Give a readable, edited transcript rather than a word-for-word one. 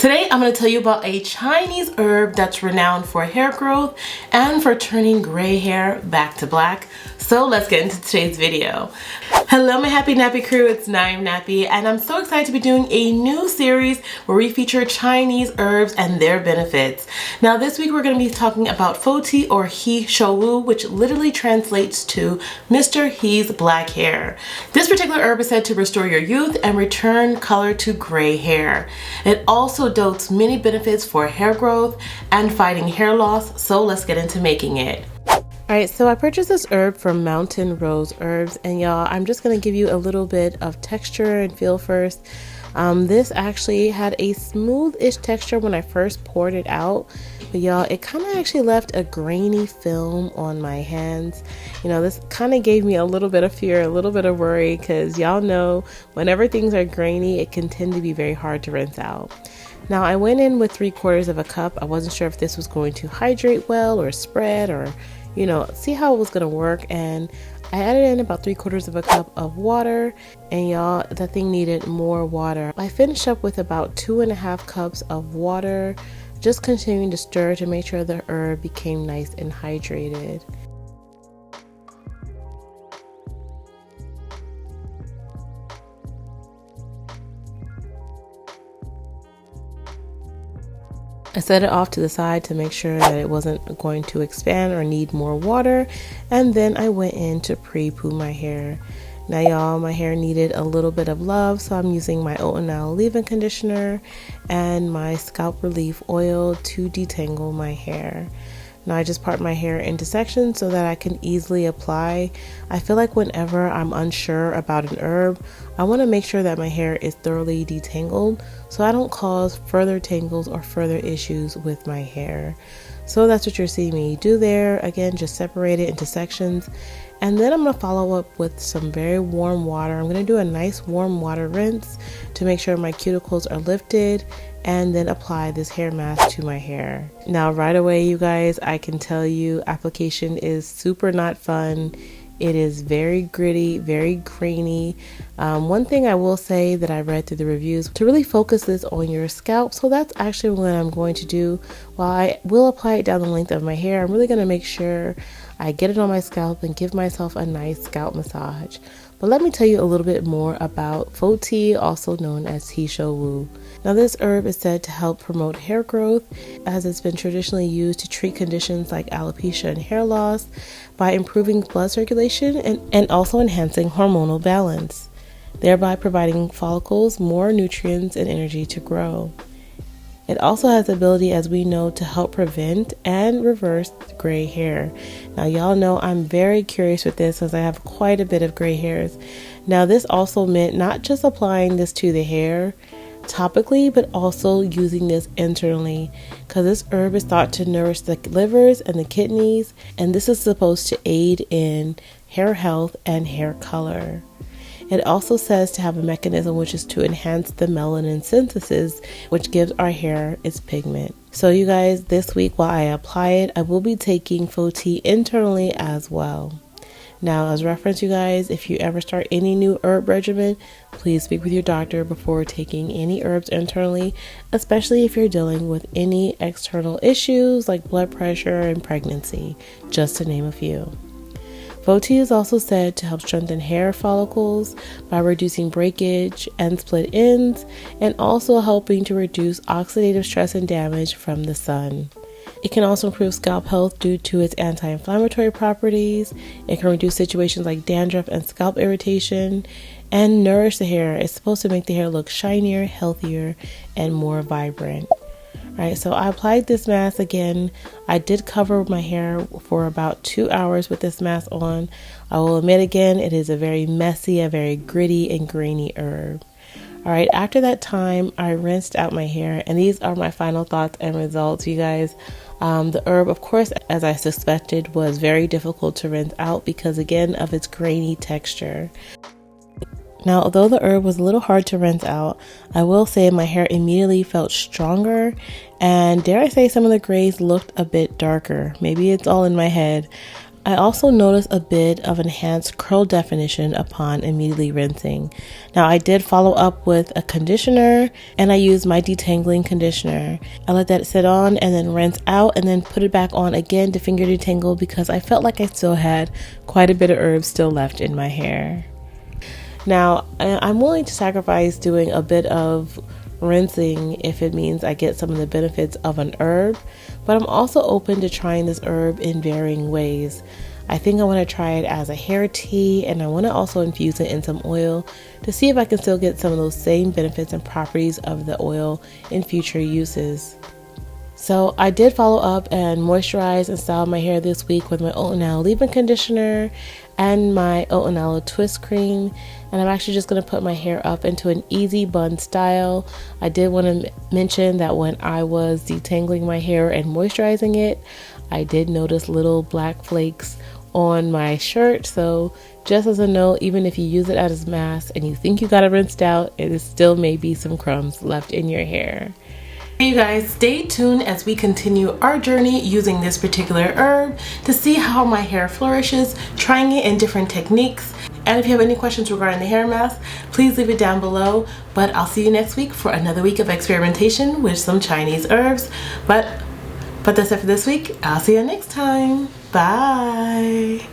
Today, I'm going to tell you about a Chinese herb that's renowned for hair growth and for turning gray hair back to black. So let's get into today's video. Hello, my happy nappy crew, it's NowIamNappy, and I'm so excited to be doing a new series where we feature Chinese herbs and their benefits. Now this week we're going to be talking about Fo Tea or Shou, which literally translates to Mr. He's black hair. This particular herb is said to restore your youth and return color to gray hair. It also dotes many benefits for hair growth and fighting hair loss, so let's get into making it. Alright, so I purchased this herb from Mountain Rose Herbs, and y'all, I'm just going to give you a little bit of texture and feel first. This actually had a smooth-ish texture when I first poured it out, but y'all, it kind of actually left a grainy film on my hands. You know, this kind of gave me a little bit of fear, a little bit of worry, because y'all know whenever things are grainy, it can tend to be very hard to rinse out. Now, I went in with 3/4 cup. I wasn't sure if this was going to hydrate well or spread or, you know, see how it was going to work. And I added in about 3/4 cup of water, and y'all, that thing needed more water. I finished up with about 2.5 cups of water, just continuing to stir to make sure the herb became nice and hydrated. I set it off to the side to make sure that it wasn't going to expand or need more water, and then I went in to pre-poo my hair. Now y'all, my hair needed a little bit of love, so I'm using my oat and oil leave-in conditioner and my scalp relief oil to detangle my hair. Now I just part my hair into sections so that I can easily apply. I feel like whenever I'm unsure about an herb, I want to make sure that my hair is thoroughly detangled so I don't cause further tangles or further issues with my hair. So that's what you're seeing me do there. Again, just separate it into sections. And then I'm going to follow up with some very warm water. I'm going to do a nice warm water rinse to make sure my cuticles are lifted, and then apply this hair mask to my hair. Now right away, you guys, I can tell you application is super not fun. It is very gritty, very grainy. One thing I will say that I read through the reviews, to really focus this on your scalp. So that's actually what I'm going to do. While I will apply it down the length of my hair, I'm really going to make sure I get it on my scalp and give myself a nice scalp massage. But let me tell you a little bit more about Fo Tea, also known as Shou. Now this herb is said to help promote hair growth, as it's been traditionally used to treat conditions like alopecia and hair loss by improving blood circulation and also enhancing hormonal balance, thereby providing follicles more nutrients and energy to grow. It also has the ability, as we know, to help prevent and reverse gray hair. Now y'all know I'm very curious with this, as I have quite a bit of gray hairs. Now this also meant not just applying this to the hair topically, but also using this internally, because this herb is thought to nourish the livers and the kidneys, and this is supposed to aid in hair health and hair color. It also says to have a mechanism which is to enhance the melanin synthesis, which gives our hair its pigment. So you guys, this week while I apply it, I will be taking Fo Tea internally as well. Now, as reference, you guys, if you ever start any new herb regimen, please speak with your doctor before taking any herbs internally, especially if you're dealing with any external issues like blood pressure and pregnancy, just to name a few. Fo Tea is also said to help strengthen hair follicles by reducing breakage and split ends, and also helping to reduce oxidative stress and damage from the sun. It can also improve scalp health due to its anti-inflammatory properties. It can reduce situations like dandruff and scalp irritation, and nourish the hair. It's supposed to make the hair look shinier, healthier, and more vibrant. Alright, so I applied this mask again. I did cover my hair for about 2 hours with this mask on. I will admit again, it is a very messy, a very gritty and grainy herb. Alright, after that time, I rinsed out my hair, and these are my final thoughts and results, you guys. The herb, of course, as I suspected, was very difficult to rinse out because, again, of its grainy texture. Now, although the herb was a little hard to rinse out, I will say my hair immediately felt stronger, and dare I say some of the grays looked a bit darker. Maybe it's all in my head. I also noticed a bit of enhanced curl definition upon immediately rinsing. Now I did follow up with a conditioner and I used my detangling conditioner. I let that sit on and then rinse out and then put it back on again to finger detangle because I felt like I still had quite a bit of herbs still left in my hair. Now I'm willing to sacrifice doing a bit of rinsing if it means I get some of the benefits of an herb, but I'm also open to trying this herb in varying ways. I think I want to try it as a hair tea, and I want to also infuse it in some oil to see if I can still get some of those same benefits and properties of the oil in future uses. So I did follow up and moisturize and style my hair this week with my Oat and Aloe leave-in conditioner and my Oat and Aloe twist cream, and I'm actually just going to put my hair up into an easy bun style. I did want to mention that when I was detangling my hair and moisturizing it, I did notice little black flakes on my shirt. So just as a note, even if you use it as a mask and you think you got it rinsed out, it is still may be some crumbs left in your hair. Hey you guys, stay tuned as we continue our journey using this particular herb to see how my hair flourishes, trying it in different techniques. And if you have any questions regarding the hair mask, please leave it down below. But I'll see you next week for another week of experimentation with some Chinese herbs. But that's it for this week. I'll see you next time. Bye.